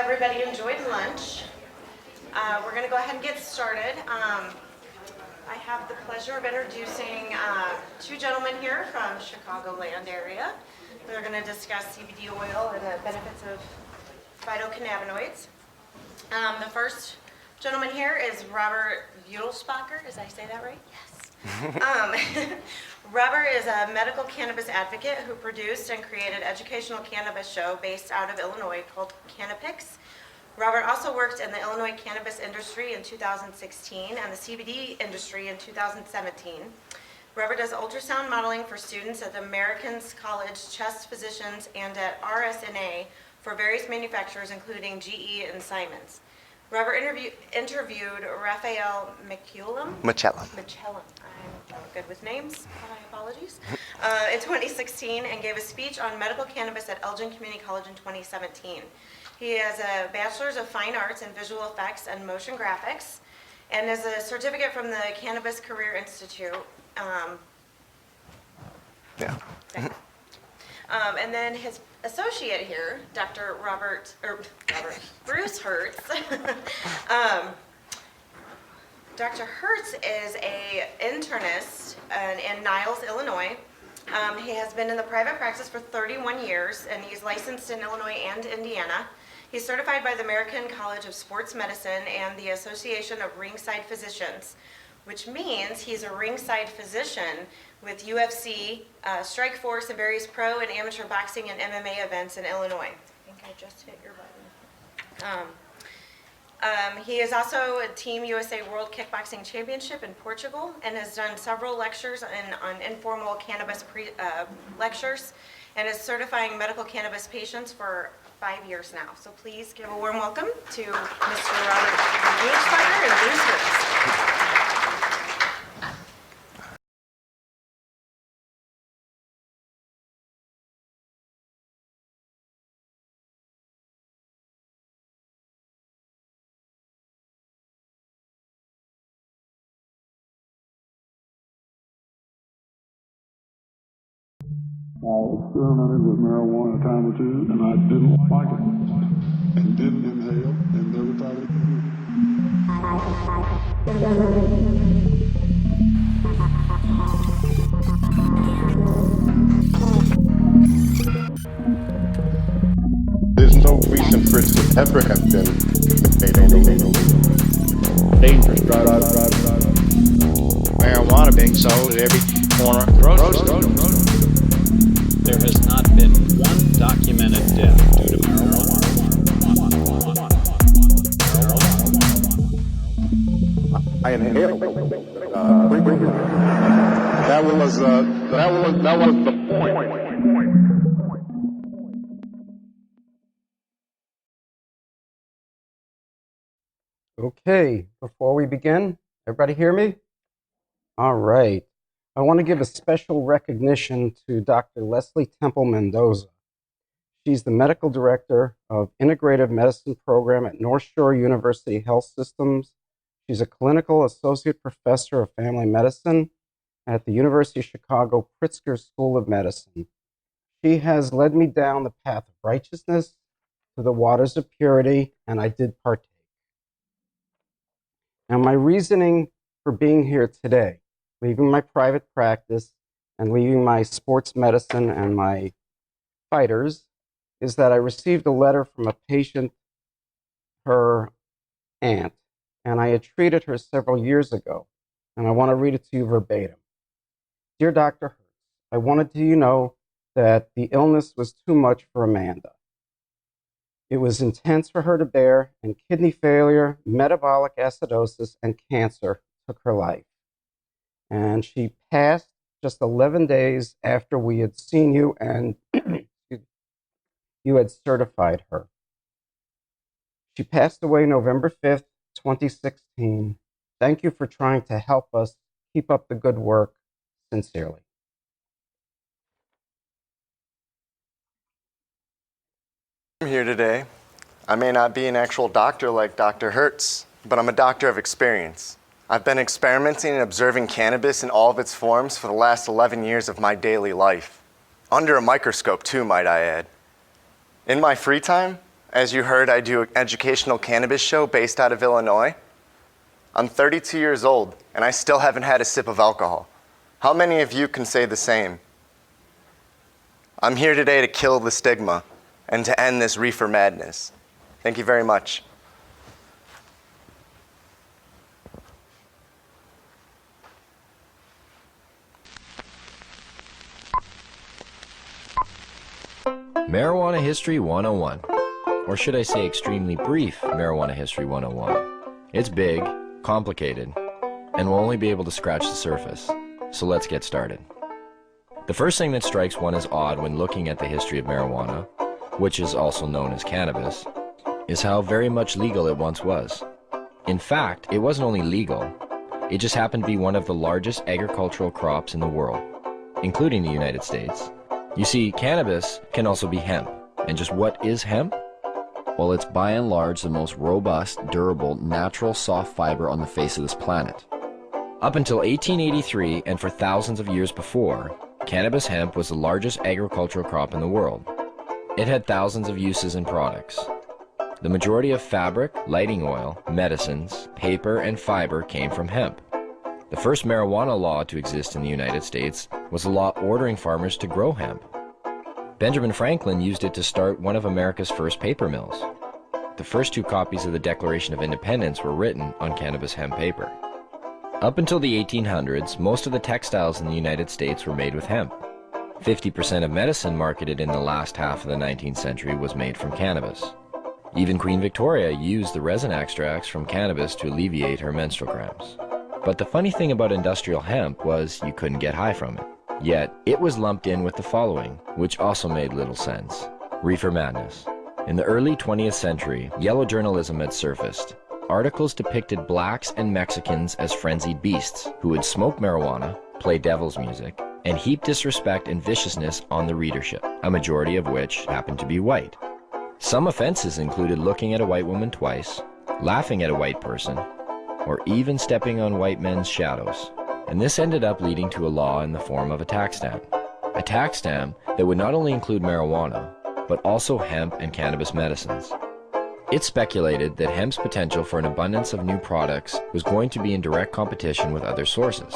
everybody enjoyed lunch. We're going to go ahead and get started. I have the pleasure of introducing two gentlemen here from Chicagoland area. We're going to discuss CBD oil and the benefits of phytocannabinoids. The first gentleman here is Robert Beutelspacher. Did I say that right? Yes. Robert is a medical cannabis advocate who produced and created an educational cannabis show based out of Illinois called Cannapics. Robert also worked in the Illinois cannabis industry in 2016 and the CBD industry in 2017. Robert does ultrasound modeling for students at the American College Chest Physicians and at RSNA for various manufacturers including GE and Simons. Robert interviewed Raphael Michelum. I'm good with names. My apologies. In 2016, and gave a speech on medical cannabis at Elgin Community College in 2017. He has a Bachelor's of Fine Arts in Visual Effects and Motion Graphics, and is a certificate from the Cannabis Career Institute. And then his associate here, Dr. Bruce Hertz. Dr. Hertz is an internist in Niles, Illinois. He has been in the private practice for 31 years, and he's licensed in Illinois and Indiana. He's certified by the American College of Sports Medicine and the Association of Ringside Physicians, which means he's a ringside physician with UFC, Strikeforce, and various pro and amateur boxing and MMA events in Illinois. I think I just hit your button. He is also a Team USA World Kickboxing Championship in Portugal and has done several lectures on informal cannabis lectures and is certifying medical cannabis patients for 5 years now. So please give a warm welcome to Mr. Robert Beutelspacher and Bruce Hertz. I experimented with marijuana a time or two, and I didn't like it, and didn't inhale, and never thought it could. There's no reason for it to ever have been dangerous marijuana being sold at every corner of the grocery store. There has not been one documented death due to marijuana. I inhaled. That was the point. Okay, before we begin, everybody hear me? All right. I want to give a special recognition to Dr. Leslie Temple Mendoza. She's the medical director of Integrative Medicine Program at North Shore University Health Systems. She's a clinical associate professor of family medicine at the University of Chicago Pritzker School of Medicine. She has led me down the path of righteousness to the waters of purity, and I did partake. Now, my reasoning for being here today, leaving my private practice and leaving my sports medicine and my fighters, is that I received a letter from a patient, her aunt, and I had treated her several years ago, and I want to read it to you verbatim. Dear Dr. Hertz, I wanted to know that the illness was too much for Amanda. It was intense for her to bear, and kidney failure, metabolic acidosis, and cancer took her life. And she passed just 11 days after we had seen you and you had certified her. She passed away November 5th, 2016. Thank you for trying to help us. Keep up the good work. Sincerely. I'm here today. I may not be an actual doctor like Dr. Hertz, but I'm a doctor of experience. I've been experimenting and observing cannabis in all of its forms for the last 11 years of my daily life. Under a microscope too, might I add. In my free time, As you heard, I do an educational cannabis show based out of Illinois. I'm 32 years old, and I still haven't had a sip of alcohol. How many of you can say the same? I'm here today to kill the stigma and to end this reefer madness. Thank you very much. Marijuana History 101, or should I say extremely brief Marijuana History 101. It's big, complicated, and we'll only be able to scratch the surface. So let's get started. The first thing that strikes one as odd when looking at the history of marijuana, which is also known as cannabis, is how very much legal it once was. In fact, it wasn't only legal, it just happened to be one of the largest agricultural crops in the world, including the United States. You see, cannabis can also be hemp. And just what is hemp? Well, it's by and large the most robust, durable, natural soft fiber on the face of this planet. Up until 1883, and for thousands of years before, cannabis hemp was the largest agricultural crop in the world. It had thousands of uses and products. The majority of fabric, lighting oil, medicines, paper, and fiber came from hemp. The first marijuana law to exist in the United States was a law ordering farmers to grow hemp. Benjamin Franklin used it to start one of America's first paper mills. The first 2 copies of the Declaration of Independence were written on cannabis hemp paper. Up until the 1800s, most of the textiles in the United States were made with hemp. 50% of medicine marketed in the last half of the 19th century was made from cannabis. Even Queen Victoria used the resin extracts from cannabis to alleviate her menstrual cramps. But the funny thing about industrial hemp was you couldn't get high from it. Yet, it was lumped in with the following, which also made little sense. Reefer madness. In the early 20th century, yellow journalism had surfaced. Articles depicted blacks and Mexicans as frenzied beasts who would smoke marijuana, play devil's music, and heap disrespect and viciousness on the readership, a majority of which happened to be white. Some offenses included looking at a white woman twice, laughing at a white person, or even stepping on white men's shadows. And this ended up leading to a law in the form of a tax stamp. A tax stamp that would not only include marijuana, but also hemp and cannabis medicines. It's speculated that hemp's potential for an abundance of new products was going to be in direct competition with other sources.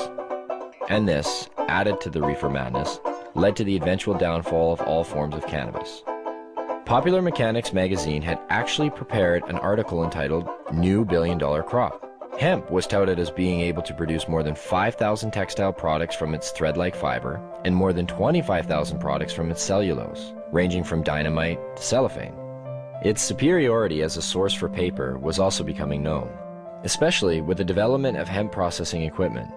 And this, added to the reefer madness, led to the eventual downfall of all forms of cannabis. Popular Mechanics magazine had actually prepared an article entitled New Billion-Dollar Crop. Hemp was touted as being able to produce more than 5,000 textile products from its thread-like fiber and more than 25,000 products from its cellulose, ranging from dynamite to cellophane. Its superiority as a source for paper was also becoming known, especially with the development of hemp processing equipment.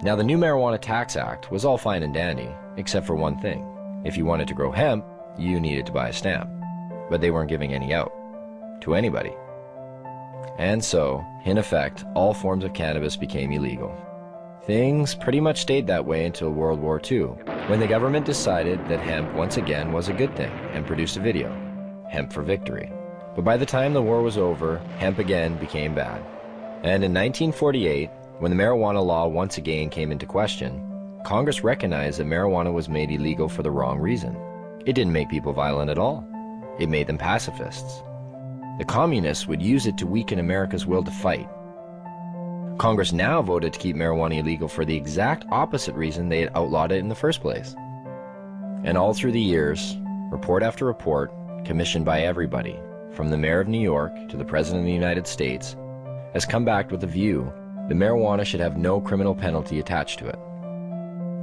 Now, the new Marijuana Tax Act was all fine and dandy, except for one thing. If you wanted to grow hemp, you needed to buy a stamp, but they weren't giving any out to anybody. And so, in effect, all forms of cannabis became illegal. Things pretty much stayed that way until World War II, when the government decided that hemp once again was a good thing and produced a video, Hemp for Victory. But by the time the war was over, hemp again became bad. And in 1948, when the marijuana law once again came into question, Congress recognized that marijuana was made illegal for the wrong reason. It didn't make people violent at all. It made them pacifists. The communists would use it to weaken America's will to fight. Congress now voted to keep marijuana illegal for the exact opposite reason they had outlawed it in the first place. And all through the years, report after report, commissioned by everybody, from the mayor of New York to the president of the United States, has come back with the view that marijuana should have no criminal penalty attached to it.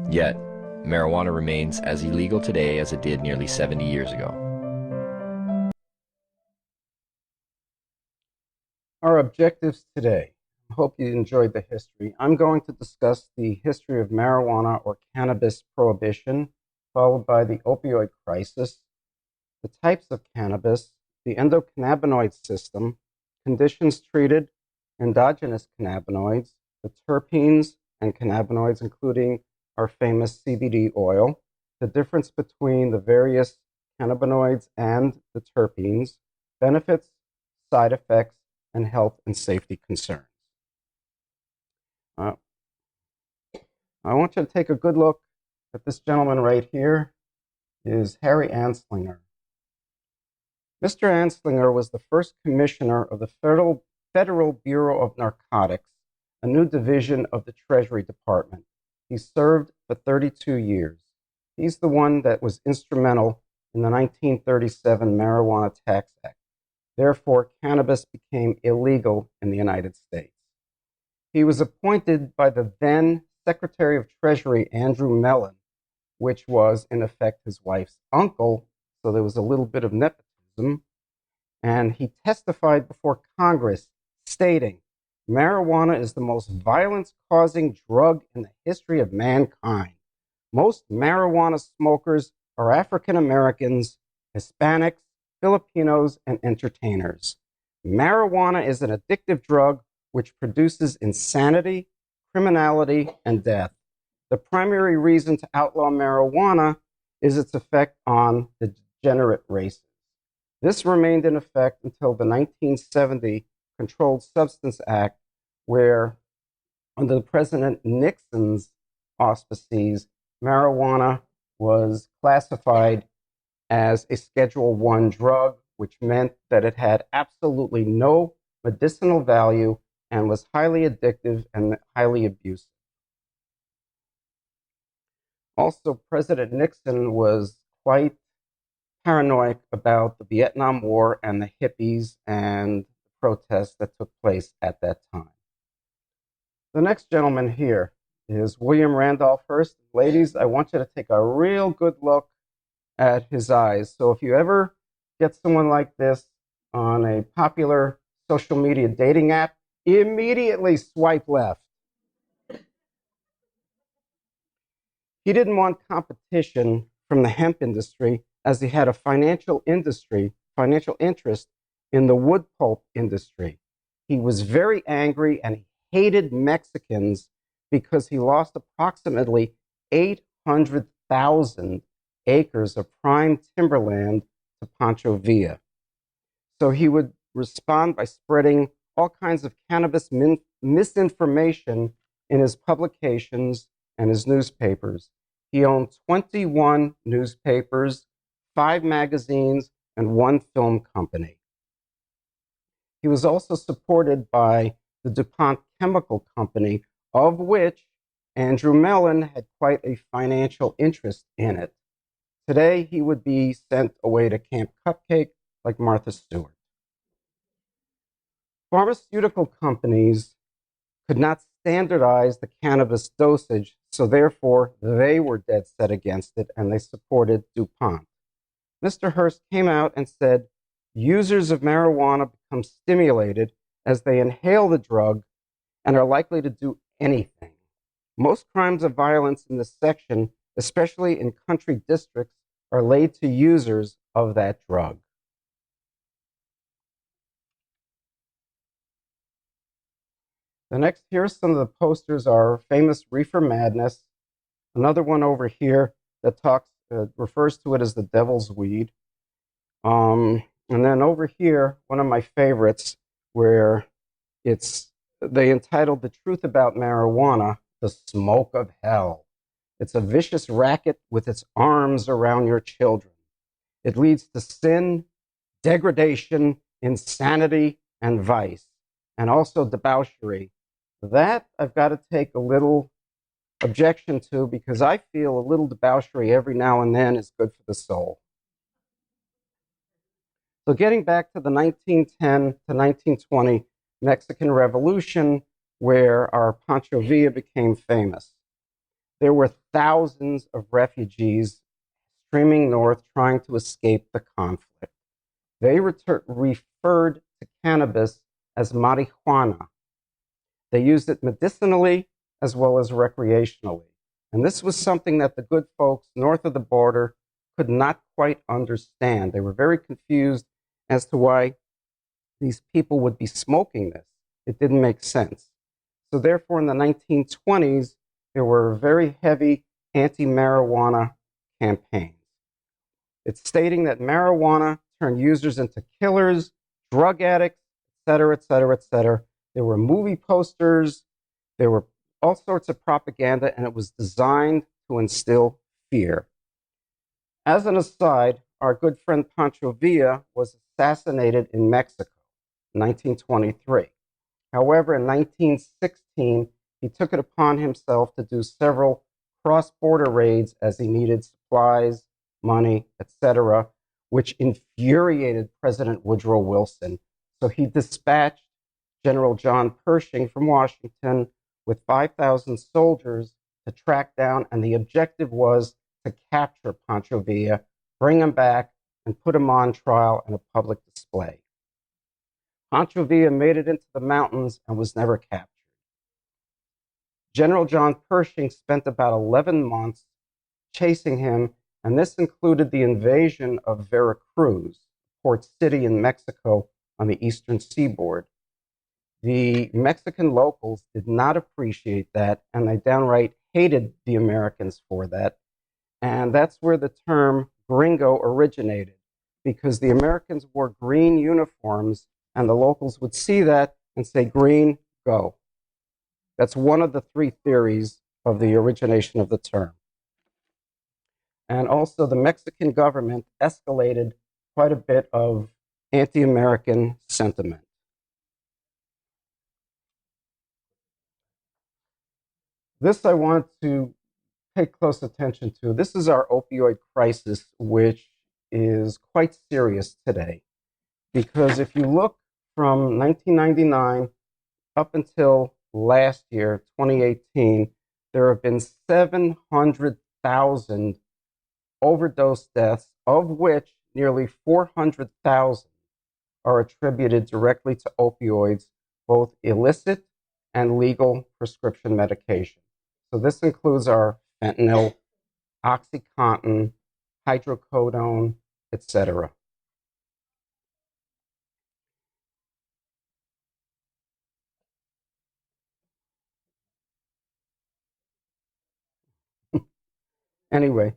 Yet, marijuana remains as illegal today as it did nearly 70 years ago. Our objectives today. I hope you enjoyed the history. I'm going to discuss the history of marijuana or cannabis prohibition, followed by the opioid crisis, the types of cannabis, the endocannabinoid system, conditions treated, endogenous cannabinoids, the terpenes and cannabinoids, including our famous CBD oil, the difference between the various cannabinoids and the terpenes, benefits, side effects, and health and safety concerns. I want you to take a good look at this gentleman right here. Is Harry Anslinger. Mr. Anslinger was the first commissioner of the Federal Bureau of Narcotics, a new division of the Treasury Department. He served for 32 years. He's the one that was instrumental in the 1937 Marijuana Tax Act. Therefore, cannabis became illegal in the United States. He was appointed by the then Secretary of Treasury, Andrew Mellon, which was, in effect, his wife's uncle, so there was a little bit of nepotism. And he testified before Congress, stating, marijuana is the most violence-causing drug in the history of mankind. Most marijuana smokers are African Americans, Hispanics, Filipinos, and entertainers. Marijuana is an addictive drug which produces insanity, criminality, and death. The primary reason to outlaw marijuana is its effect on the degenerate races. This remained in effect until the 1970 Controlled Substance Act, where, under President Nixon's auspices, marijuana was classified as a Schedule I drug, which meant that it had absolutely no medicinal value and was highly addictive and highly abusive. Also, President Nixon was quite paranoid about the Vietnam War and the hippies and the protests that took place at that time. The next gentleman here is William Randolph Hearst. Ladies, I want you to take a real good look at his eyes. So if you ever get someone like this on a popular social media dating app, immediately swipe left. He didn't want competition from the hemp industry, as he had a financial interest in the wood pulp industry. He was very angry and he hated Mexicans because he lost approximately 800,000 acres of prime timberland to Pancho Villa. So he would respond by spreading all kinds of cannabis misinformation in his publications and his newspapers. He owned 21 newspapers, 5 magazines, and 1 film company. He was also supported by the DuPont Chemical Company, of which Andrew Mellon had quite a financial interest in it. Today, he would be sent away to Camp Cupcake like Martha Stewart. Pharmaceutical companies could not standardize the cannabis dosage, so therefore they were dead set against it and they supported DuPont. Mr. Hearst came out and said, users of marijuana become stimulated as they inhale the drug and are likely to do anything. Most crimes of violence in this section, especially in country districts, are laid to users of that drug. The next, here, some of the posters are famous Reefer Madness. Another one over here that refers to it as the devil's weed. And then over here, one of my favorites, where they entitled The Truth About Marijuana, The Smoke of Hell. It's a vicious racket with its arms around your children. It leads to sin, degradation, insanity, and vice, and also debauchery. That I've got to take a little objection to, because I feel a little debauchery every now and then is good for the soul. So getting back to the 1910 to 1920 Mexican Revolution, where our Pancho Villa became famous, there were thousands of refugees streaming north trying to escape the conflict. They referred to cannabis as marijuana. They used it medicinally as well as recreationally. And this was something that the good folks north of the border could not quite understand. They were very confused as to why these people would be smoking this. It didn't make sense. So therefore, in the 1920s, there were very heavy anti-marijuana campaigns. It's stating that marijuana turned users into killers, drug addicts, et cetera, et cetera, et cetera. There were movie posters, there were all sorts of propaganda, and it was designed to instill fear. As an aside, our good friend Pancho Villa was assassinated in Mexico in 1923. However, in 1916, he took it upon himself to do several cross-border raids as he needed supplies, money, etc., which infuriated President Woodrow Wilson. So he dispatched General John Pershing from Washington with 5,000 soldiers to track down, and the objective was to capture Pancho Villa, bring him back, and put him on trial in a public display. Pancho Villa made it into the mountains and was never captured. General John Pershing spent about 11 months chasing him, and this included the invasion of Veracruz, port city in Mexico on the eastern seaboard. The Mexican locals did not appreciate that, and they downright hated the Americans for that. And that's where the term gringo originated, because the Americans wore green uniforms, and the locals would see that and say, "Green, go." That's one of the three theories of the origination of the term. And also, the Mexican government escalated quite a bit of anti-American sentiment. This I want to pay close attention to. This is our opioid crisis, which is quite serious today. Because if you look from 1999 up until last year, 2018, there have been 700,000 overdose deaths, of which nearly 400,000 are attributed directly to opioids, both illicit and legal prescription medication. So this includes our fentanyl, OxyContin, hydrocodone, etc. Anyway,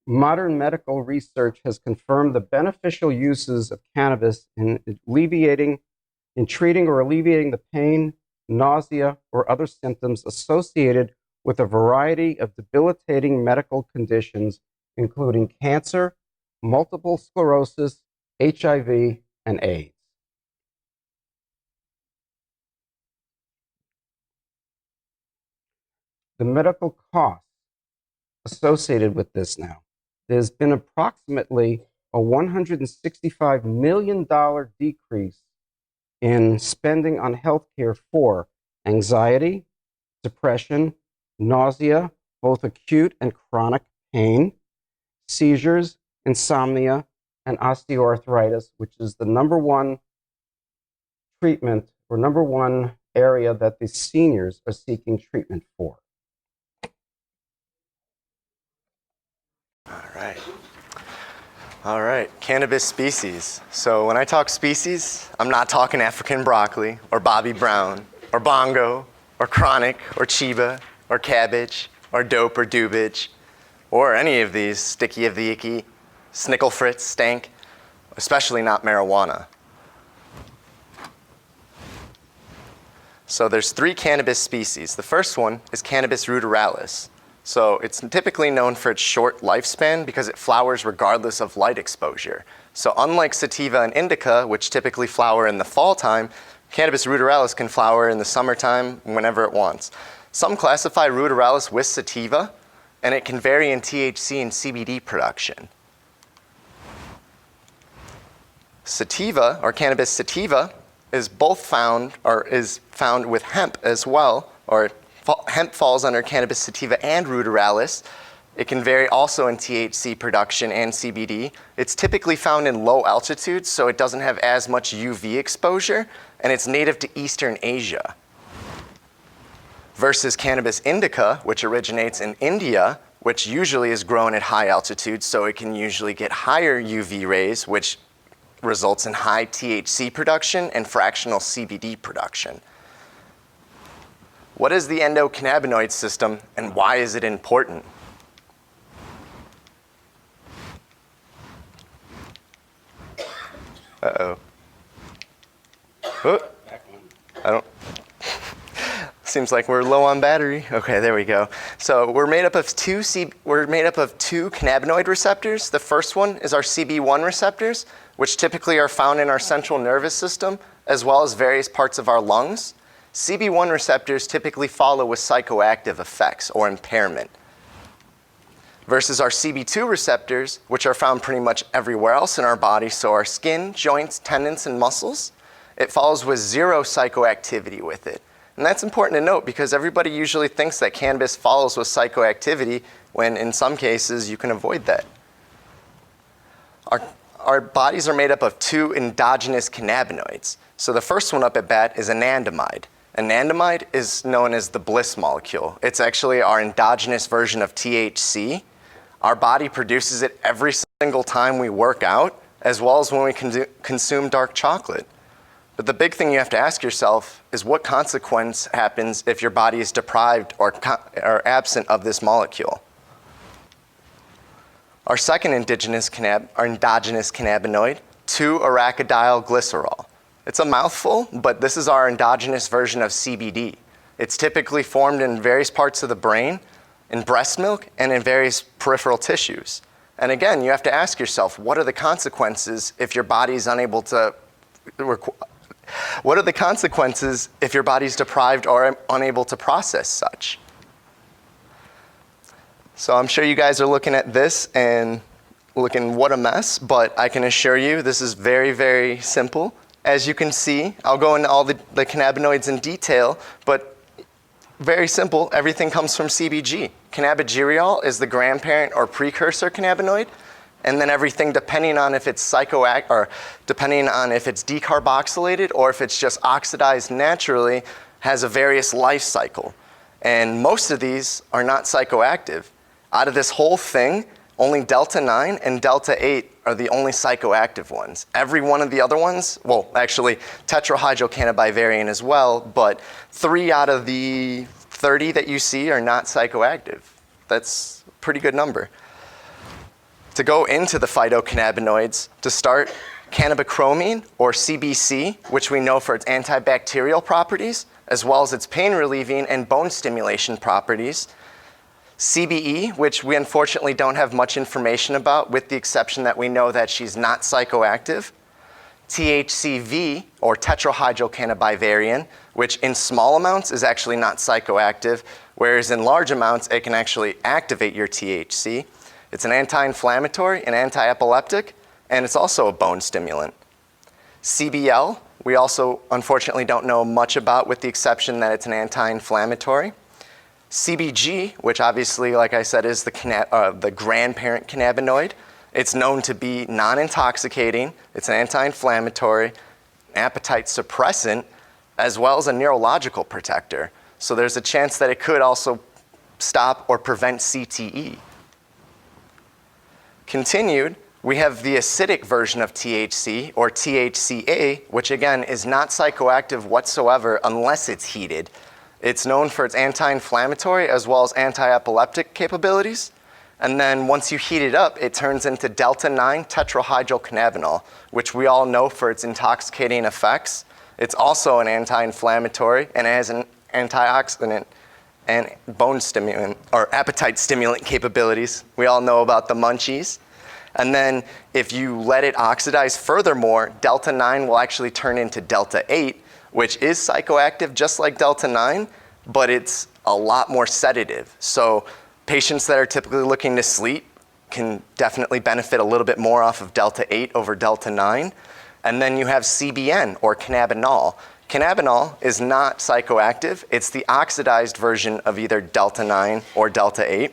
modern medical research has confirmed the beneficial uses of cannabis in treating or alleviating the pain, nausea, or other symptoms associated with a variety of debilitating medical conditions, including cancer, multiple sclerosis, HIV, and AIDS. The medical costs associated with this now. There's been approximately a $165 million decrease in spending on healthcare for anxiety, depression, nausea, both acute and chronic pain, seizures, insomnia, and osteoarthritis, which is the number one treatment or number one area that the seniors are seeking treatment for. All right, cannabis species. So when I talk species, I'm not talking African broccoli or Bobby Brown or bongo or chronic or chiba or cabbage or dope or dubage or any of these, sticky of the icky, snickle fritz, stank, especially not marijuana. So there's 3 cannabis species. The first one is Cannabis ruderalis. So it's typically known for its short lifespan because it flowers regardless of light exposure. So unlike sativa and indica, which typically flower in the fall time, Cannabis ruderalis can flower in the summertime whenever it wants. Some classify ruderalis with sativa, and it can vary in THC and CBD production. Sativa, or Cannabis sativa, is found with hemp as well, or hemp falls under Cannabis sativa and ruderalis. It can vary also in THC production and CBD. It's typically found in low altitudes, so it doesn't have as much UV exposure, and it's native to Eastern Asia. Versus Cannabis indica, which originates in India, which usually is grown at high altitudes, so it can usually get higher UV rays, which results in high THC production and fractional CBD production. What is the endocannabinoid system, and why is it important? Uh-oh. Oh, I don't. Seems like we're low on battery. Okay, there we go. So we're made up of two cannabinoid receptors. The first one is our CB1 receptors, which typically are found in our central nervous system, as well as various parts of our lungs. CB1 receptors typically follow with psychoactive effects or impairment, versus our CB2 receptors, which are found pretty much everywhere else in our body, so our skin, joints, tendons, and muscles. It follows with zero psychoactivity with it. And that's important to note because everybody usually thinks that cannabis follows with psychoactivity when in some cases you can avoid that. Our bodies are made up of two endogenous cannabinoids. So the first one up at bat is anandamide. Anandamide is known as the bliss molecule. It's actually our endogenous version of THC. Our body produces it every single time we work out, as well as when we consume dark chocolate. But the big thing you have to ask yourself is what consequence happens if your body is deprived or absent of this molecule. Our second endogenous cannabinoid, 2-arachidylglycerol. It's a mouthful, but this is our endogenous version of CBD. It's typically formed in various parts of the brain, in breast milk, and in various peripheral tissues. And again, you have to ask yourself, what are the consequences if your body is unable to What are the consequences if your body's deprived or unable to process such? So I'm sure you guys are looking at this and looking, what a mess, but I can assure you this is very, very simple. As you can see, I'll go into all the cannabinoids in detail, but very simple, everything comes from CBG. Cannabigerol is the grandparent or precursor cannabinoid. And then everything, depending on if it's decarboxylated or if it's just oxidized naturally, has a various life cycle. And most of these are not psychoactive. Out of this whole thing, only delta 9 and delta 8 are the only psychoactive ones. Every one of the other ones, well, actually tetrahydrocannabinol as well, but 3 out of the 30 that you see are not psychoactive. That's a pretty good number. To go into the phytocannabinoids, to start, cannabichromene, or CBC, which we know for its antibacterial properties, as well as its pain relieving and bone stimulation properties. CBE, which we unfortunately don't have much information about, with the exception that we know that she's not psychoactive. THCV, or tetrahydrocannabinol, which in small amounts is actually not psychoactive, whereas in large amounts it can actually activate your THC. It's an anti-inflammatory, an anti-epileptic, and it's also a bone stimulant. CBL, we also unfortunately don't know much about, with the exception that it's an anti-inflammatory. CBG, which obviously, like I said, is the grandparent cannabinoid. It's known to be non-intoxicating. It's an anti-inflammatory, appetite suppressant, as well as a neurological protector. So there's a chance that it could also stop or prevent CTE. Continued, we have the acidic version of THC, or THCA, which again is not psychoactive whatsoever unless it's heated. It's known for its anti-inflammatory as well as anti-epileptic capabilities. And then once you heat it up, it turns into delta-9 tetrahydrocannabinol, which we all know for its intoxicating effects. It's also an anti-inflammatory and it has an antioxidant and bone stimulant, or appetite stimulant capabilities. We all know about the munchies. And then if you let it oxidize furthermore, delta-9 will actually turn into delta-8, which is psychoactive just like delta-9, but it's a lot more sedative. So patients that are typically looking to sleep can definitely benefit a little bit more off of delta-8 over delta-9. And then you have CBN, or cannabinol. Cannabinol is not psychoactive. It's the oxidized version of either delta-9 or delta-8.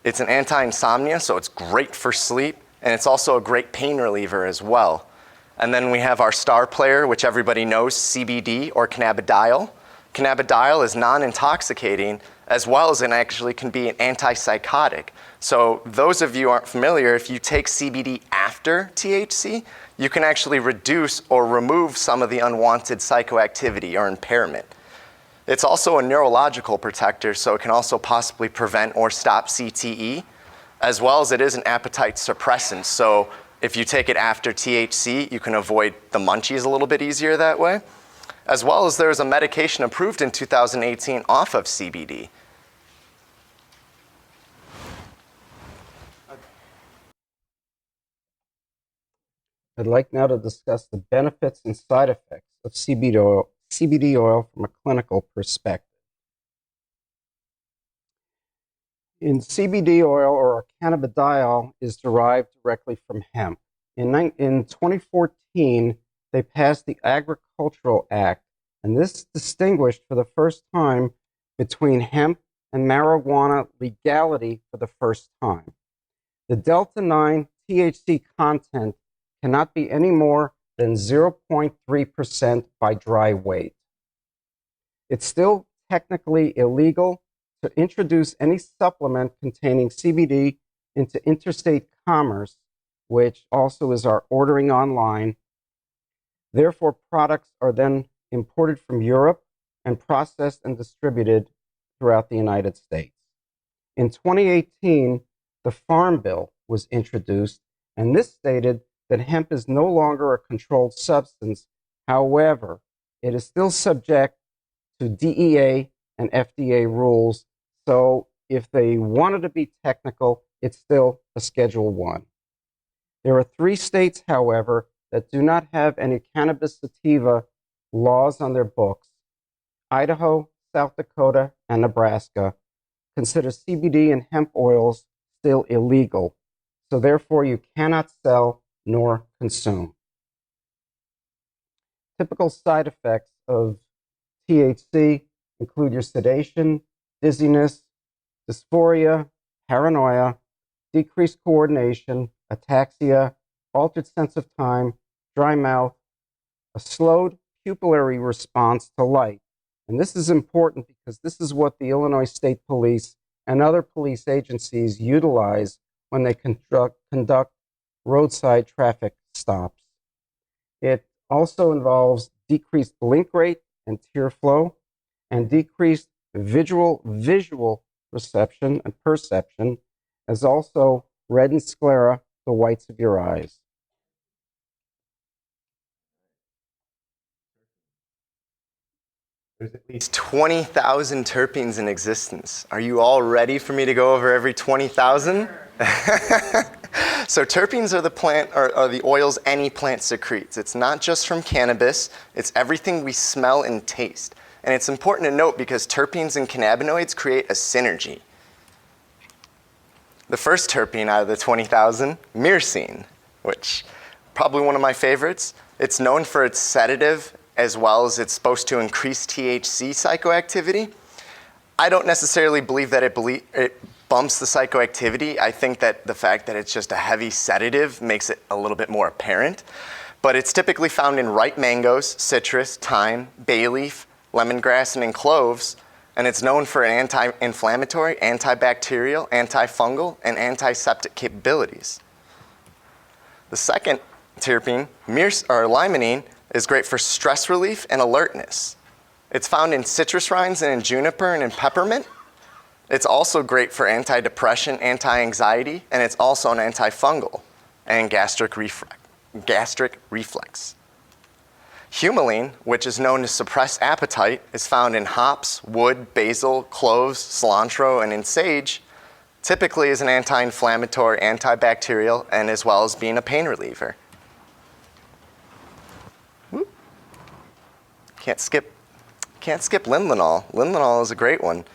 It's an anti-insomnia, so it's great for sleep, and it's also a great pain reliever as well. And then we have our star player, which everybody knows, CBD, or cannabidiol. Cannabidiol is non-intoxicating, as well as it actually can be an antipsychotic. So those of you who aren't familiar, if you take CBD after THC, you can actually reduce or remove some of the unwanted psychoactivity or impairment. It's also a neurological protector, so it can also possibly prevent or stop CTE, as well as it is an appetite suppressant. So if you take it after THC, you can avoid the munchies a little bit easier that way. as well as there is a medication approved in 2018 off of CBD. I'd like now to discuss the benefits and side effects of CBD oil from a clinical perspective. In CBD oil, or cannabidiol, is derived directly from hemp. In 2014, they passed the Agricultural Act, and this distinguished for the first time between hemp and marijuana legality for the first time. The Delta-9 THC content cannot be any more than 0.3% by dry weight. It's still technically illegal to introduce any supplement containing CBD into interstate commerce, which also is our ordering online. Therefore, products are then imported from Europe and processed and distributed throughout the United States. In 2018, the Farm Bill was introduced, and this stated that hemp is no longer a controlled substance. However, it is still subject to DEA and FDA rules. So if they wanted to be technical, it's still a Schedule 1. There are 3 states, however, that do not have any cannabis sativa laws on their books. Idaho, South Dakota, and Nebraska consider CBD and hemp oils still illegal. So therefore, you cannot sell nor consume. Typical side effects of THC include your sedation, dizziness, dysphoria, paranoia, decreased coordination, ataxia, altered sense of time, dry mouth, a slowed pupillary response to light. And this is important because this is what the Illinois State Police and other police agencies utilize when they conduct roadside traffic stops. It also involves decreased blink rate and tear flow, and decreased visual reception and perception, as also reddened sclera, the whites of your eyes. There's at least 20,000 terpenes in existence. Are you all ready for me to go over every 20,000? So terpenes are the oils any plant secretes. It's not just from cannabis, it's everything we smell and taste. And it's important to note because terpenes and cannabinoids create a synergy. The first terpene out of the 20,000, myrcene, which probably one of my favorites. It's known for its sedative as well as it's supposed to increase THC psychoactivity. I don't necessarily believe that it bumps the psychoactivity. I think that the fact that it's just a heavy sedative makes it a little bit more apparent. But it's typically found in ripe mangoes, citrus, thyme, bay leaf, lemongrass, and in cloves. And it's known for anti-inflammatory, antibacterial, antifungal, and antiseptic capabilities. The second terpene, limonene, is great for stress relief and alertness. It's found in citrus rinds and in juniper and in peppermint. It's also great for anti-depression, anti-anxiety, and it's also an antifungal and gastric reflex. Humulene, which is known to suppress appetite, is found in hops, wood, basil, cloves, cilantro, and in sage. Typically is an anti-inflammatory, antibacterial, and as well as being a pain reliever. Can't skip linalool. Linalool is a great one.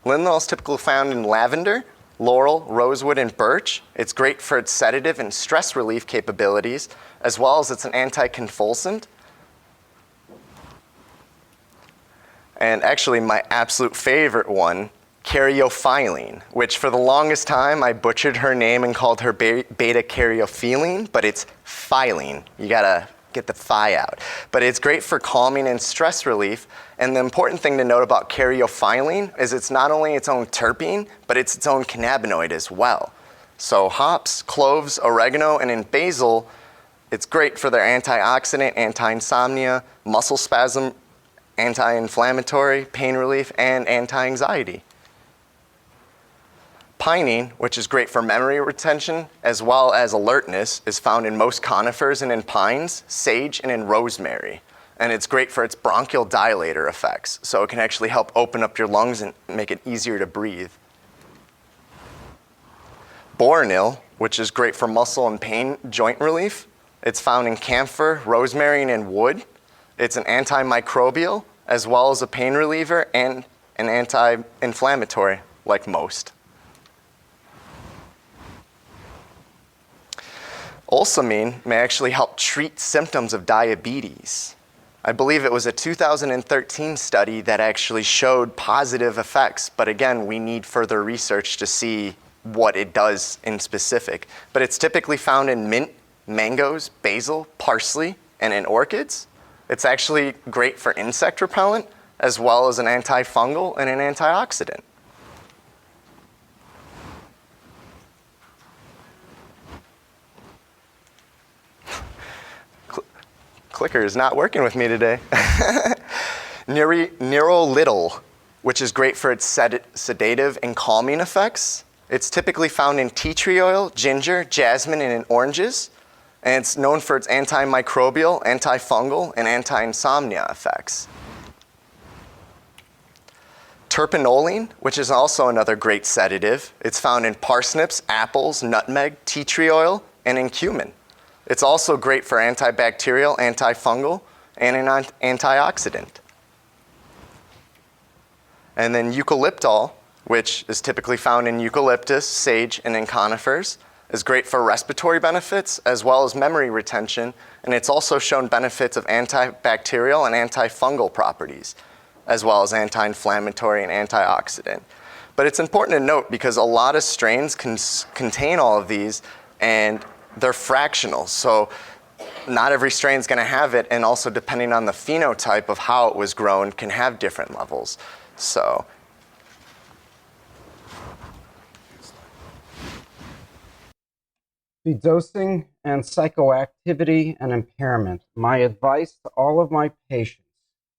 Linalool is typically found in lavender, laurel, rosewood, and birch. It's great for its sedative and stress relief capabilities, as well as it's an anticonvulsant. And actually my absolute favorite one, caryophyllene, which for the longest time I butchered her name and called her beta-caryophyllene, but it's phylline. You gotta get the phi out. But it's great for calming and stress relief. And the important thing to note about caryophyllene is it's not only its own terpene, but it's its own cannabinoid as well. So hops, cloves, oregano, and in basil, it's great for their antioxidant, anti-insomnia, muscle spasm, anti-inflammatory, pain relief, and anti-anxiety. Pinene, which is great for memory retention as well as alertness, is found in most conifers and in pines, sage, and in rosemary. and it's great for its bronchial dilator effects. So it can actually help open up your lungs and make it easier to breathe. Boronil, which is great for muscle and pain joint relief. It's found in camphor, rosemary, and wood. It's an antimicrobial, as well as a pain reliever and an anti-inflammatory, like most. Olsamine may actually help treat symptoms of diabetes. I believe it was a 2013 study that actually showed positive effects, but again, we need further research to see what it does in specific. But it's typically found in mint, mangoes, basil, parsley, and in orchids. It's actually great for insect repellent, as well as an antifungal and an antioxidant. Clicker is not working with me today. Nerolidol, which is great for its sedative and calming effects. It's typically found in tea tree oil, ginger, jasmine, and in oranges. And it's known for its antimicrobial, antifungal, and anti-insomnia effects. Terpenoline, which is also another great sedative. It's found in parsnips, apples, nutmeg, tea tree oil, and in cumin. It's also great for antibacterial, antifungal, and an antioxidant. And then eucalyptol, which is typically found in eucalyptus, sage, and in conifers, is great for respiratory benefits as well as memory retention, and it's also shown benefits of antibacterial and antifungal properties, as well as anti-inflammatory and antioxidant. But it's important to note because a lot of strains contain all of these, and they're fractional, so not every strain is going to have it, and also depending on the phenotype of how it was grown can have different levels. So The dosing and psychoactivity and impairment. My advice to all of my patients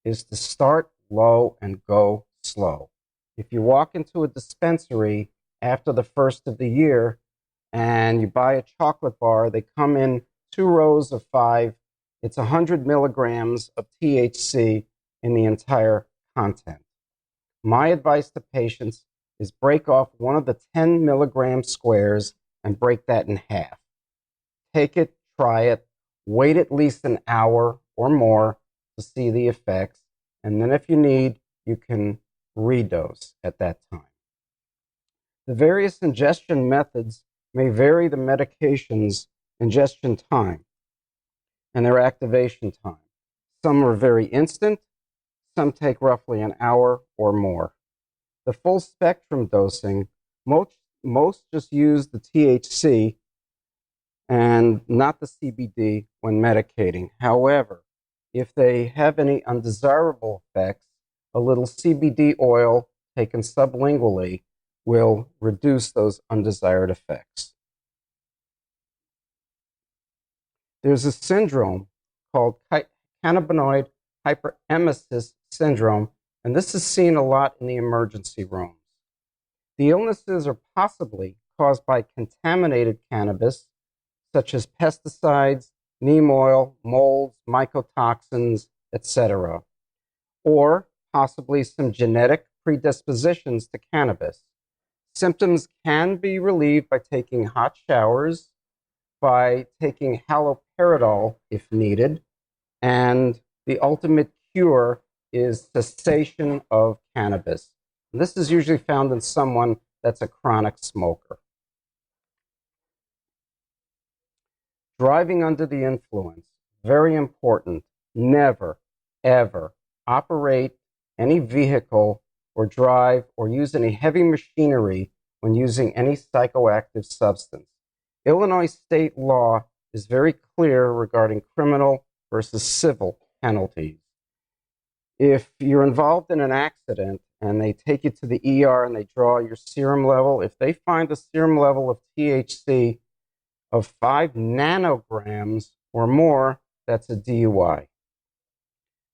is to start low and go slow. If you walk into a dispensary after the first of the year and you buy a chocolate bar, they come in 2 rows of 5. It's 100 milligrams of THC in the entire content. My advice to patients is break off one of the 10 milligram squares and break that in half. Take it, try it, wait at least an hour or more to see the effects, and then if you need, you can redose at that time. The various ingestion methods may vary the medication's ingestion time and their activation time. Some are very instant, some take roughly an hour or more. The full spectrum dosing, most just use the THC and not the CBD when medicating. However, if they have any undesirable effects, a little CBD oil taken sublingually will reduce those undesired effects. There's a syndrome called cannabinoid hyperemesis syndrome, and this is seen a lot in the emergency rooms. The illnesses are possibly caused by contaminated cannabis, such as pesticides, neem oil, molds, mycotoxins, etc., or possibly some genetic predispositions to cannabis. Symptoms can be relieved by taking hot showers, by taking haloperidol if needed, and the ultimate cure is cessation of cannabis. And this is usually found in someone that's a chronic smoker. Driving under the influence, very important. Never, ever operate any vehicle or drive or use any heavy machinery when using any psychoactive substance. Illinois state law is very clear regarding criminal versus civil penalties. If you're involved in an accident and they take you to the ER and they draw your serum level, if they find a serum level of THC of 5 nanograms or more, that's a DUI.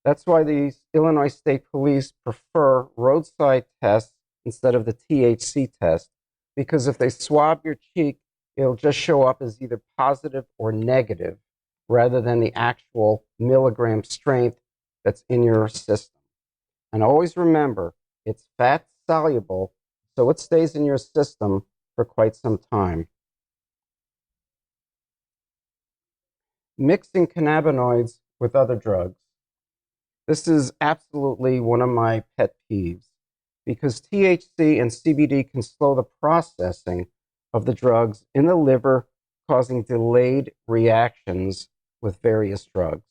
That's why the Illinois State Police prefer roadside tests instead of the THC test, because if they swab your cheek, it'll just show up as either positive or negative rather than the actual milligram strength that's in your system. And always remember, it's fat soluble, so it stays in your system for quite some time. Mixing cannabinoids with other drugs. This is absolutely one of my pet peeves because THC and CBD can slow the processing of the drugs in the liver, causing delayed reactions with various drugs.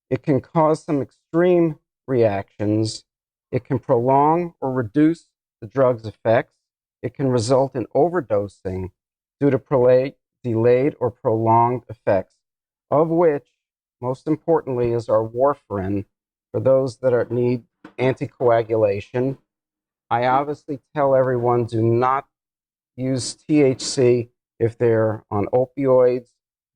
It can cause some extreme reactions. It can prolong or reduce the drug's effects. It can result in overdosing due to delayed or prolonged effects, of which, most importantly, is our warfarin for those that need anticoagulation. I obviously tell everyone do not use THC if they're on opioids,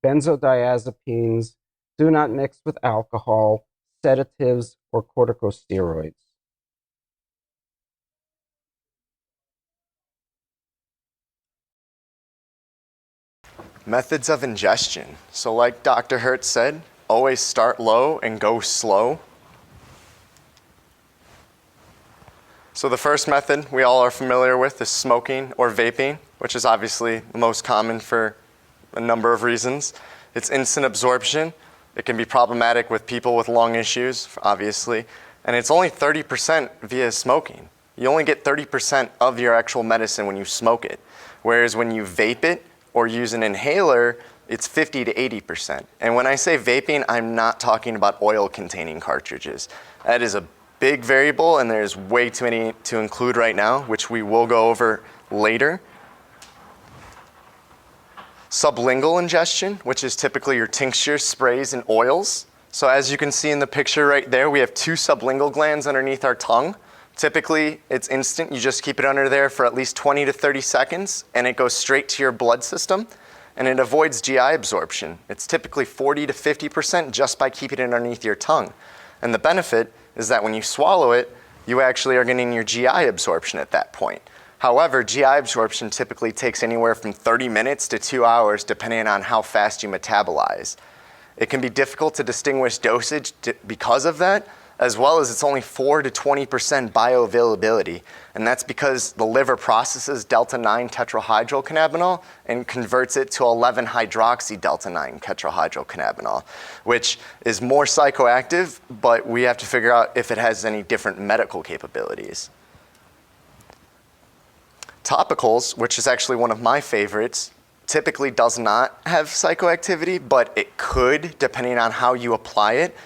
benzodiazepines. Do not mix with alcohol, sedatives, or corticosteroids. Methods of ingestion. So like Dr. Hertz said, always start low and go slow. So the first method we all are familiar with is smoking or vaping, which is obviously the most common for a number of reasons. It's instant absorption. It can be problematic with people with lung issues, obviously. And it's only 30% via smoking. You only get 30% of your actual medicine when you smoke it. Whereas when you vape it or use an inhaler, it's 50 to 80%. And when I say vaping, I'm not talking about oil-containing cartridges. That is a big variable, and there's way too many to include right now, which we will go over later. Sublingual ingestion, which is typically your tinctures, sprays, and oils. So as you can see in the picture right there, we have 2 sublingual glands underneath our tongue. Typically, it's instant. You just keep it under there for at least 20 to 30 seconds, and it goes straight to your blood system, and it avoids GI absorption. It's typically 40 to 50% just by keeping it underneath your tongue. And the benefit is that when you swallow it, you actually are getting your GI absorption at that point. However, GI absorption typically takes anywhere from 30 minutes to 2 hours, depending on how fast you metabolize. It can be difficult to distinguish dosage because of that, as well as it's only 4 to 20% bioavailability. And that's because the liver processes delta-9 tetrahydrocannabinol and converts it to 11-hydroxy delta-9 tetrahydrocannabinol, which is more psychoactive, but we have to figure out if it has any different medical capabilities. Topicals, which is actually one of my favorites, typically does not have psychoactivity, but it could, depending on how you apply it.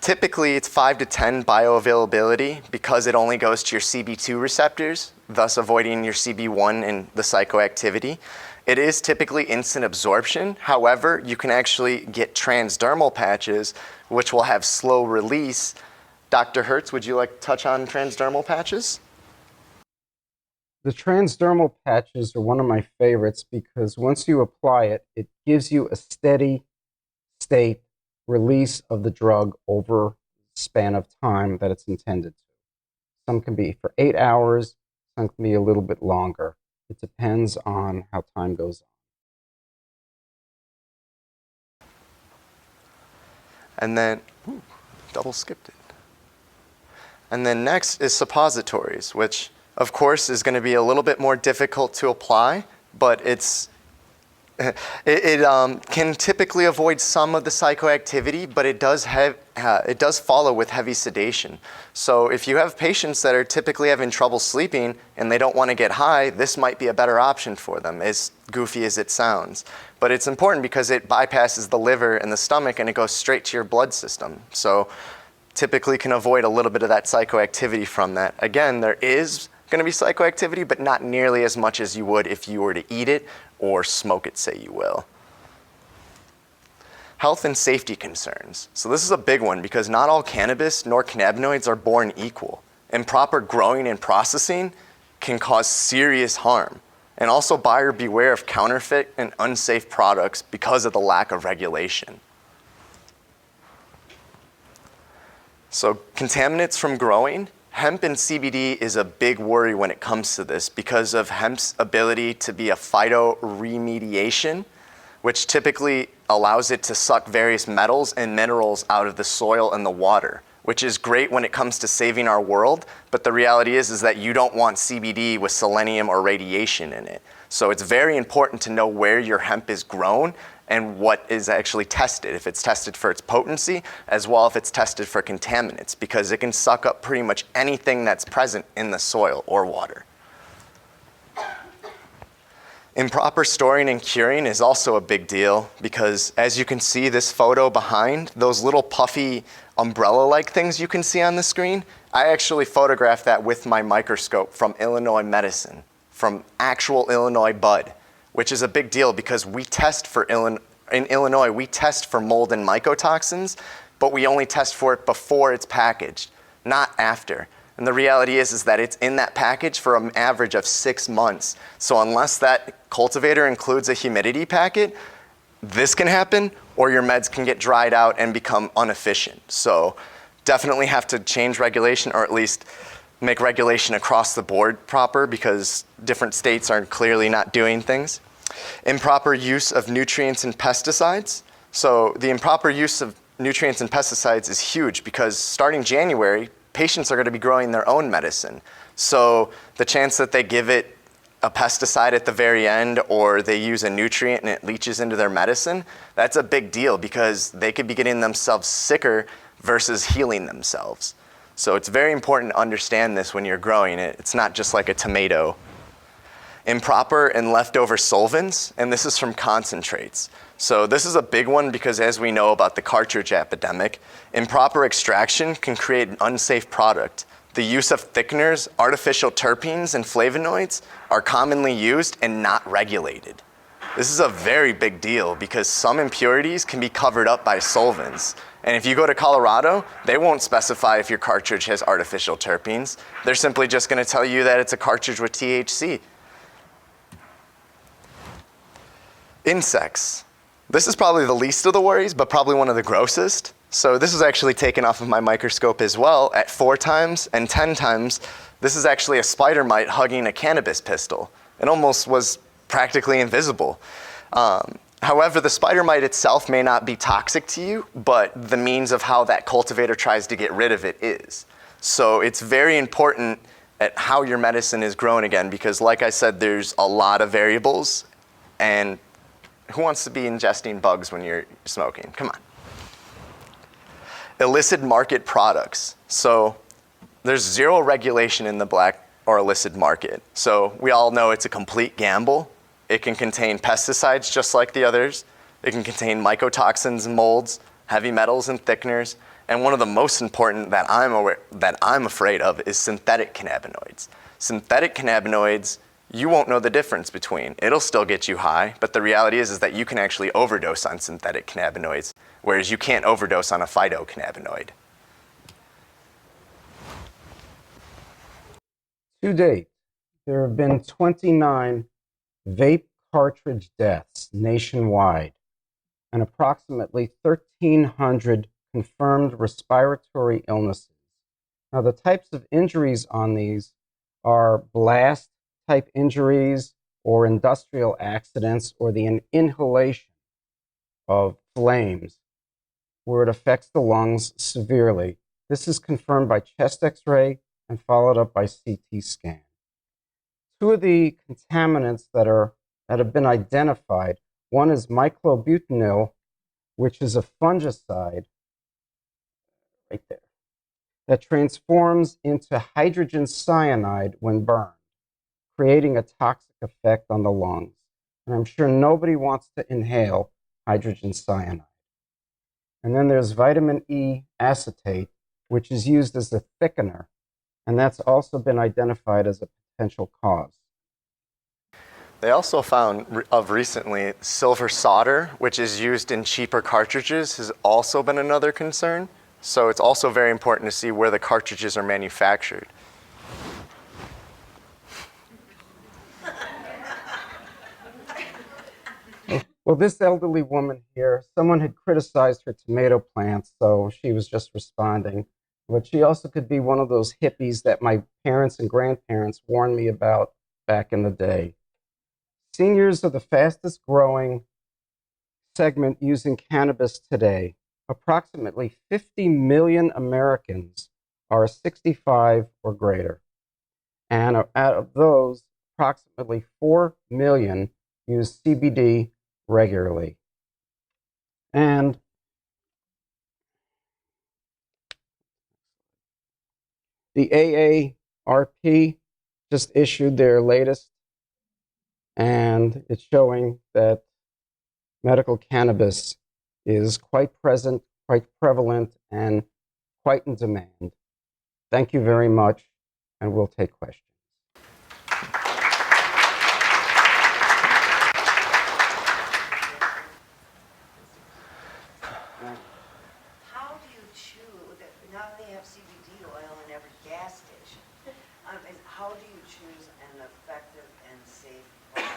Typically, it's 5 to 10 bioavailability because it only goes to your CB2 receptors, thus avoiding your CB1 and the psychoactivity. It is typically instant absorption. However, you can actually get transdermal patches, which will have slow release. Dr. Hertz, would you like to touch on transdermal patches? The transdermal patches are one of my favorites because once you apply it, it gives you a steady state release of the drug over the span of time that it's intended to. Some can be for 8 hours, some can be a little bit longer. It depends on how time goes on. And then, double skipped it. And then next is suppositories, which of course is going to be a little bit more difficult to apply, but it can typically avoid some of the psychoactivity, but it does follow with heavy sedation. So if you have patients that are typically having trouble sleeping and they don't want to get high, this might be a better option for them, as goofy as it sounds. But it's important because it bypasses the liver and the stomach and it goes straight to your blood system. So typically can avoid a little bit of that psychoactivity from that. Again, there is going to be psychoactivity, but not nearly as much as you would if you were to eat it or smoke it, say you will. Health and safety concerns. So this is a big one because not all cannabis nor cannabinoids are born equal. Improper growing and processing can cause serious harm. And also buyer beware of counterfeit and unsafe products because of the lack of regulation. So contaminants from growing. Hemp and CBD is a big worry when it comes to this because of hemp's ability to be a phytoremediation, which typically allows it to suck various metals and minerals out of the soil and the water, which is great when it comes to saving our world. But the reality is that you don't want CBD with selenium or radiation in it. So it's very important to know where your hemp is grown and what is actually tested, if it's tested for its potency, as well if it's tested for contaminants, because it can suck up pretty much anything that's present in the soil or water. Improper storing and curing is also a big deal because, as you can see this photo behind, those little puffy umbrella-like things you can see on the screen, I actually photographed that with my microscope from Illinois medicine, from actual Illinois bud, which is a big deal because we test for in Illinois, we test for mold and mycotoxins, but we only test for it before it's packaged, not after. And the reality is that it's in that package for an average of 6 months. So unless that cultivator includes a humidity packet, this can happen, or your meds can get dried out and become inefficient. So definitely have to change regulation, or at least make regulation across the board proper, because different states are clearly not doing things. Improper use of nutrients and pesticides. So the improper use of nutrients and pesticides is huge because starting January, patients are going to be growing their own medicine. So the chance that they give it a pesticide at the very end, or they use a nutrient and it leaches into their medicine, that's a big deal because they could be getting themselves sicker versus healing themselves. So it's very important to understand this when you're growing it. It's not just like a tomato. Improper and leftover solvents, and this is from concentrates. So this is a big one because, as we know about the cartridge epidemic, improper extraction can create an unsafe product. The use of thickeners, artificial terpenes, and flavonoids are commonly used and not regulated. This is a very big deal because some impurities can be covered up by solvents. And if you go to Colorado, they won't specify if your cartridge has artificial terpenes. They're simply just going to tell you that it's a cartridge with THC. Insects. This is probably the least of the worries, but probably one of the grossest. So this was actually taken off of my microscope as well at 4 times and 10 times. This is actually a spider mite hugging a cannabis pistol. It almost was practically invisible. However, the spider mite itself may not be toxic to you, but the means of how that cultivator tries to get rid of it is. So it's very important at how your medicine is grown again, because like I said, there's a lot of variables, and who wants to be ingesting bugs when you're smoking? Come on. Illicit market products. So there's zero regulation in the black or illicit market. So we all know it's a complete gamble. It can contain pesticides just like the others. It can contain mycotoxins and molds, heavy metals and thickeners. And one of the most important that I'm afraid of is synthetic cannabinoids. Synthetic cannabinoids, you won't know the difference between. It'll still get you high, but the reality is that you can actually overdose on synthetic cannabinoids, whereas you can't overdose on a phytocannabinoid. To date, there have been 29 vape cartridge deaths nationwide and approximately 1,300 confirmed respiratory illnesses. Now, the types of injuries on these are blast type injuries or industrial accidents or the inhalation of flames where it affects the lungs severely. This is confirmed by chest x-ray and followed up by CT scan. 2 of the contaminants that have been identified, one is myclobutanil, which is a fungicide, right there, that transforms into hydrogen cyanide when burned, creating a toxic effect on the lungs. And I'm sure nobody wants to inhale hydrogen cyanide. And then there's vitamin E acetate, which is used as a thickener, and that's also been identified as a potential cause. They also found of recently silver solder, which is used in cheaper cartridges, has also been another concern. So it's also very important to see where the cartridges are manufactured. Well, this elderly woman here, someone had criticized her tomato plants, so she was just responding. But she also could be one of those hippies that my parents and grandparents warned me about back in the day. Seniors are the fastest growing segment using cannabis today, approximately 50 million Americans are 65 or greater. And out of those, approximately 4 million use CBD regularly. And the AARP just issued their latest, and it's showing that medical cannabis is quite present, quite prevalent, and quite in demand. Thank you very much, and we'll take questions. How do you choose, now they have CBD oil in every gas station, how do you choose an effective and safe product?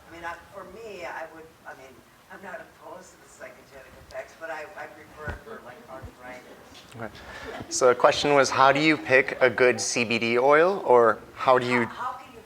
I mean, for me, I'm not opposed to the psychogenic effects, but I prefer it for like arthritis. Okay. So the question was, how do you pick a good CBD oil, or how can you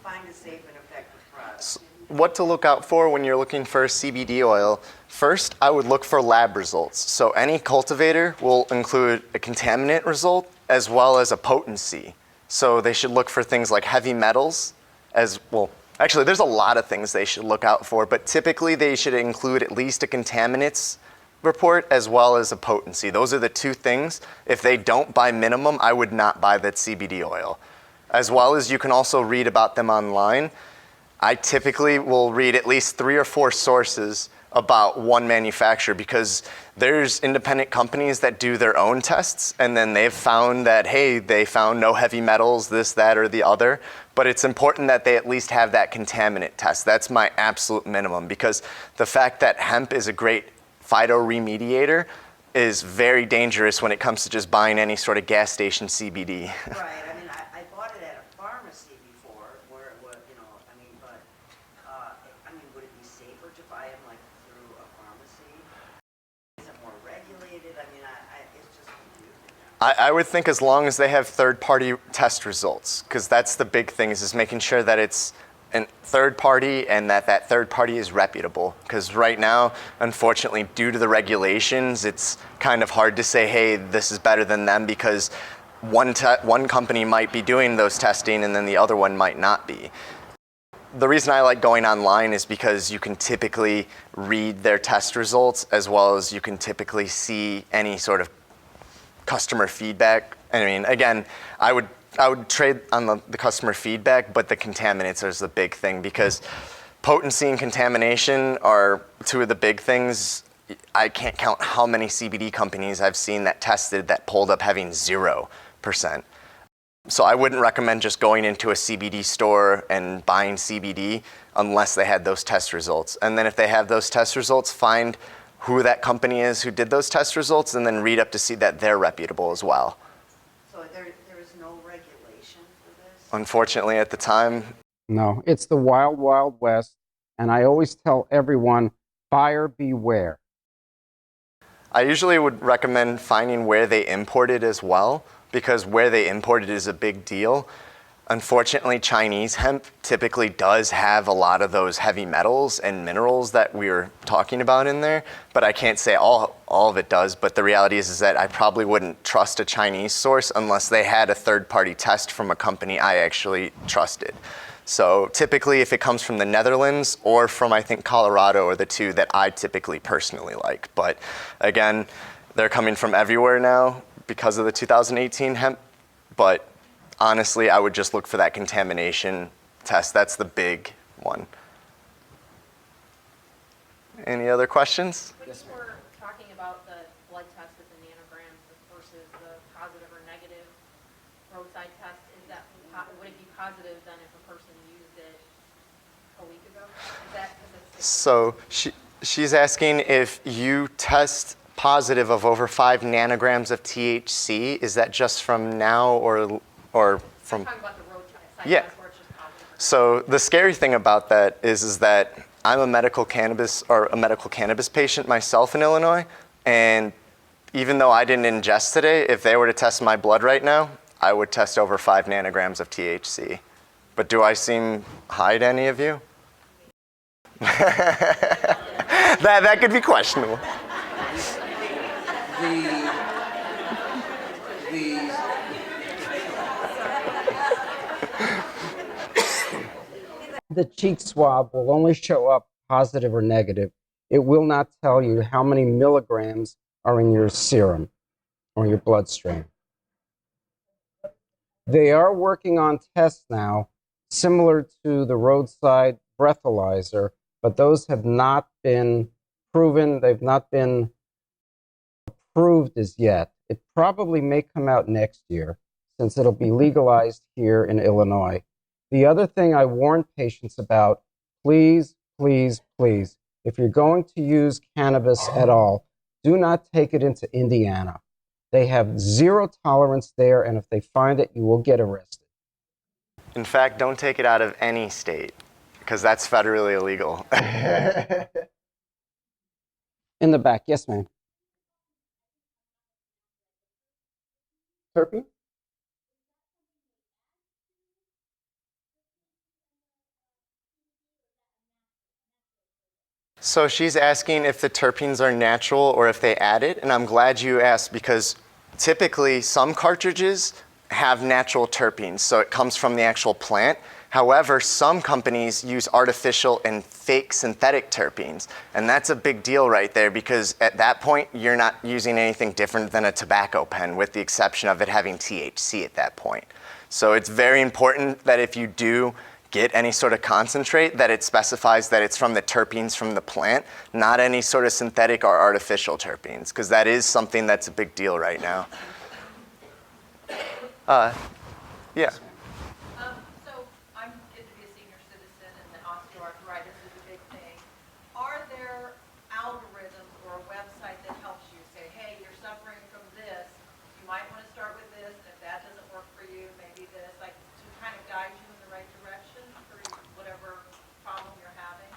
find a safe and effective product? What to look out for when you're looking for a CBD oil? First, I would look for lab results. So any cultivator will include a contaminant result as well as a potency. So they should look for things like heavy metals as well. Actually, there's a lot of things they should look out for, but typically they should include at least a contaminants report as well as a potency. Those are the two things. If they don't, by minimum, I would not buy that CBD oil. As well as you can also read about them online. I typically will read at least 3 or 4 sources about one manufacturer, because there's independent companies that do their own tests, and then they've found that, hey, they found no heavy metals, this, that, or the other. But it's important that they at least have that contaminant test. That's my absolute minimum, because the fact that hemp is a great phytoremediator is very dangerous when it comes to just buying any sort of gas station CBD. Right. I mean, I bought it at a pharmacy before, where it was, would it be safer to buy them like through a pharmacy? Is it more regulated? I mean, it's just confusing. I would think as long as they have third-party test results, because that's the big thing, is making sure that it's a third party and that third party is reputable. Because right now, unfortunately, due to the regulations, it's kind of hard to say, hey, this is better than them, because one company might be doing those testing and then the other one might not be. The reason I like going online is because you can typically read their test results, as well as you can typically see any sort of customer feedback. I mean, again, I would trade on the customer feedback, but the contaminants is the big thing, because potency and contamination are 2 of the big things. I can't count how many CBD companies I've seen that tested that pulled up having 0%. So I wouldn't recommend just going into a CBD store and buying CBD unless they had those test results. And then if they have those test results, find who that company is who did those test results, and then read up to see that they're reputable as well. So there is no regulation for this? Unfortunately, at the time. No, it's the wild, wild west, and I always tell everyone, buyer beware. I usually would recommend finding where they imported as well, because where they imported is a big deal. Unfortunately, Chinese hemp typically does have a lot of those heavy metals and minerals that we were talking about in there, but I can't say all of it does. But the reality is that I probably wouldn't trust a Chinese source unless they had a third-party test from a company I actually trusted. So typically, if it comes from the Netherlands or from, I think, Colorado, are the 2 that I typically personally like. But again, they're coming from everywhere now because of the 2018 hemp. But honestly, I would just look for that contamination test. That's the big one. Any other questions? When you were talking about the blood test with the nanograms versus the positive or negative roadside test, would it be positive then if a person used it a week ago? So she's asking if you test positive of over 5 nanograms of THC, is that just from now or from? Talking about the roadside Yeah. test where it's just positive. So the scary thing about that is that I'm a medical cannabis patient myself in Illinois, and even though I didn't ingest today, if they were to test my blood right now, I would test over 5 nanograms of THC. But do I seem high to any of you? That could be questionable. The cheek swab will only show up positive or negative. It will not tell you how many milligrams are in your serum or your bloodstream. They are working on tests now similar to the roadside breathalyzer, but those have not been proven. They've not been approved as yet. It probably may come out next year since it'll be legalized here in Illinois. The other thing I warn patients about, please, please, please, if you're going to use cannabis at all, do not take it into Indiana. They have zero tolerance there, and if they find it, you will get arrested. In fact, don't take it out of any state, because that's federally illegal. In the back, yes, ma'am. Terpene? So she's asking if the terpenes are natural or if they add it, and I'm glad you asked because typically some cartridges have natural terpenes, so it comes from the actual plant. However, some companies use artificial and fake synthetic terpenes, and that's a big deal right there because at that point, you're not using anything different than a tobacco pen with the exception of it having THC at that point. So it's very important that if you do get any sort of concentrate, that it specifies that it's from the terpenes from the plant, not any sort of synthetic or artificial terpenes, because that is something that's a big deal right now. Yeah. So I'm getting to be a senior citizen and the osteoarthritis is a big thing. Are there algorithms or a website that helps you say, hey, you're suffering from this, you might want to start with this, and if that doesn't work for you, maybe this, like to kind of guide you in the right direction for whatever problem you're having?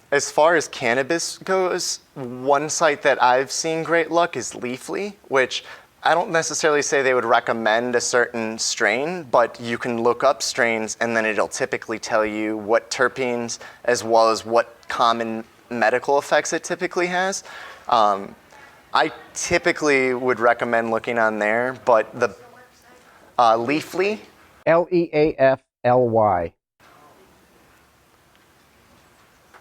As far as cannabis goes, one site that I've seen great luck is Leafly, which I don't necessarily say they would recommend a certain strain, but you can look up strains and then it'll typically tell you what terpenes as well as what common medical effects it typically has. I typically would recommend looking on there, but the Leafly. Leafly.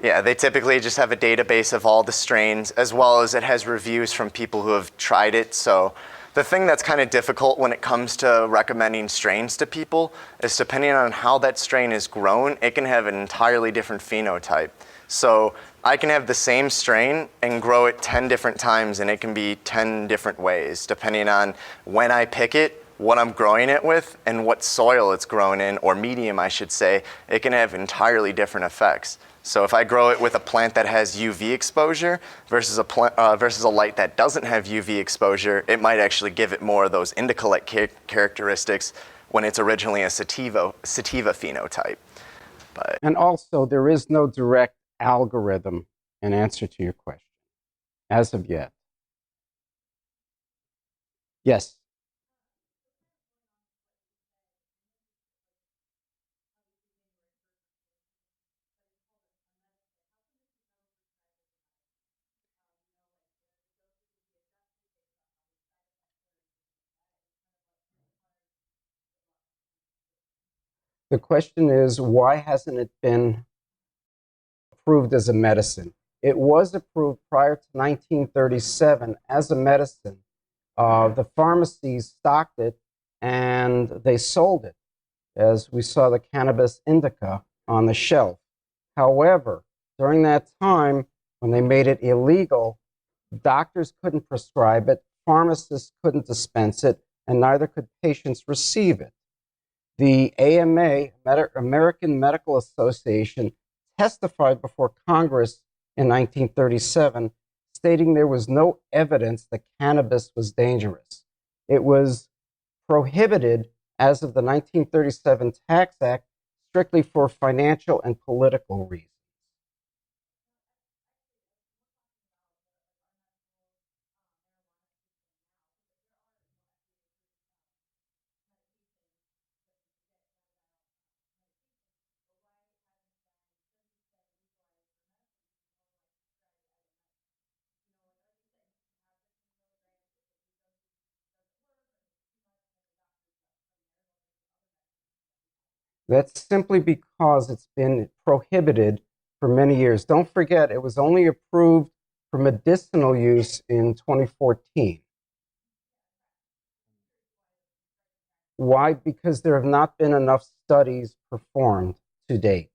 Yeah, they typically just have a database of all the strains as well as it has reviews from people who have tried it. So the thing that's kind of difficult when it comes to recommending strains to people is depending on how that strain is grown, it can have an entirely different phenotype. So I can have the same strain and grow it 10 different times and it can be 10 different ways depending on when I pick it, what I'm growing it with, and what soil it's grown in, or medium I should say. It can have entirely different effects. So if I grow it with a plant that has UV exposure versus a light that doesn't have UV exposure, it might actually give it more of those indica-like characteristics when it's originally a sativa phenotype. But And also, there is no direct algorithm in answer to your question, as of yet. Yes. The question is, why hasn't it been approved as a medicine? It was approved prior to 1937 as a medicine. The pharmacies stocked it and they sold it, as we saw the cannabis indica on the shelf. However, during that time, when they made it illegal, doctors couldn't prescribe it, pharmacists couldn't dispense it, and neither could patients receive it. The AMA, American Medical Association, testified before Congress in 1937, stating there was no evidence that cannabis was dangerous. It was prohibited as of the 1937 Tax Act strictly for financial and political reasons. That's simply because it's been prohibited for many years. Don't forget, it was only approved for medicinal use in 2014. Why? Because there have not been enough studies performed to date.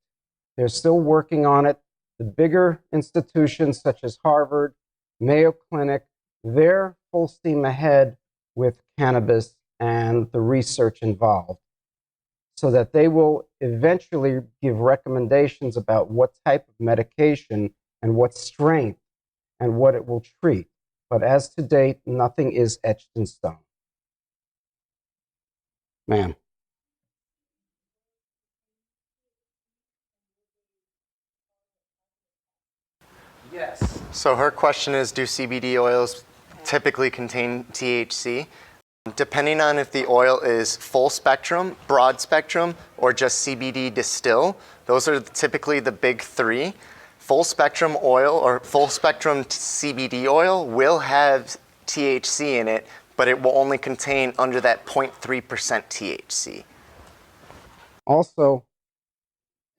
They're still working on it. The bigger institutions such as Harvard, Mayo Clinic, they're full steam ahead with cannabis and the research involved, so that they will eventually give recommendations about what type of medication and what strength and what it will treat. But as to date, nothing is etched in stone. Ma'am. Yes. So her question is, do CBD oils typically contain THC? Depending on if the oil is full spectrum, broad spectrum, or just CBD distill, those are typically the big three. Full spectrum oil or full spectrum CBD oil will have THC in it, but it will only contain under that 0.3% THC. Also,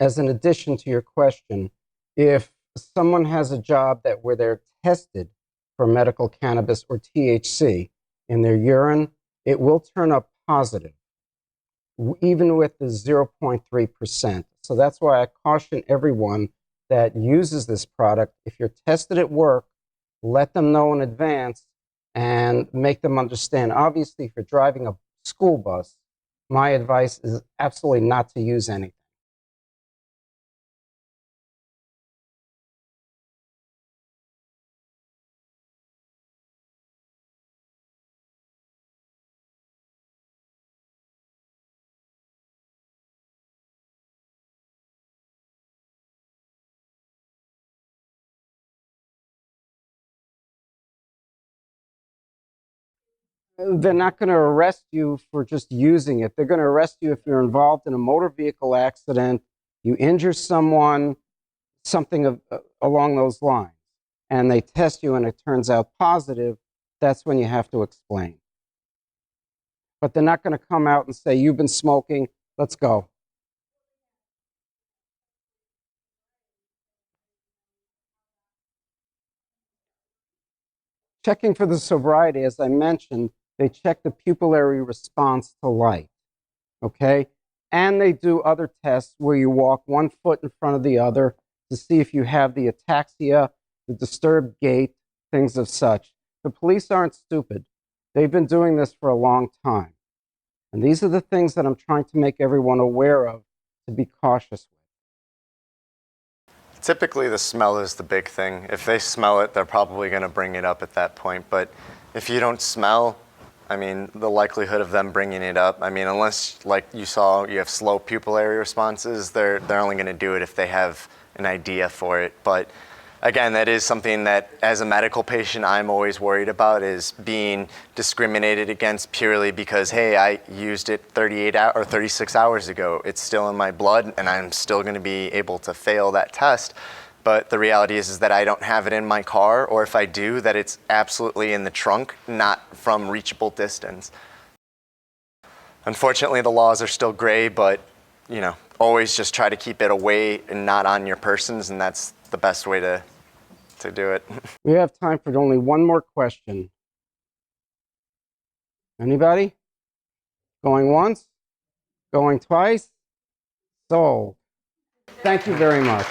as an addition to your question, if someone has a job where they're tested for medical cannabis or THC in their urine, it will turn up positive, even with the 0.3%. So that's why I caution everyone that uses this product, if you're tested at work, let them know in advance and make them understand. Obviously, if you're driving a school bus, my advice is absolutely not to use anything. They're not going to arrest you for just using it. They're going to arrest you if you're involved in a motor vehicle accident, you injure someone, something along those lines, and they test you and it turns out positive. That's when you have to explain. But they're not going to come out and say, you've been smoking, let's go. Checking for the sobriety, as I mentioned, they check the pupillary response to light, okay? And they do other tests where you walk one foot in front of the other to see if you have the ataxia, the disturbed gait, things of such. The police aren't stupid. They've been doing this for a long time. And these are the things that I'm trying to make everyone aware of to be cautious with. Typically, the smell is the big thing. If they smell it, they're probably going to bring it up at that point. But if you don't smell, I mean, the likelihood of them bringing it up, I mean, unless, like you saw, you have slow pupillary responses, they're only going to do it if they have an idea for it. But again, that is something that, as a medical patient, I'm always worried about, is being discriminated against purely because, hey, I used it 38 or 36 hours ago. It's still in my blood, and I'm still going to be able to fail that test. But the reality is that I don't have it in my car, or if I do, that it's absolutely in the trunk, not from reachable distance. Unfortunately, the laws are still gray, but, you know, always just try to keep it away and not on your persons, and that's the best way to do it. We have time for only one more question. Anybody? Going once? Going twice? Sold. Thank you very much.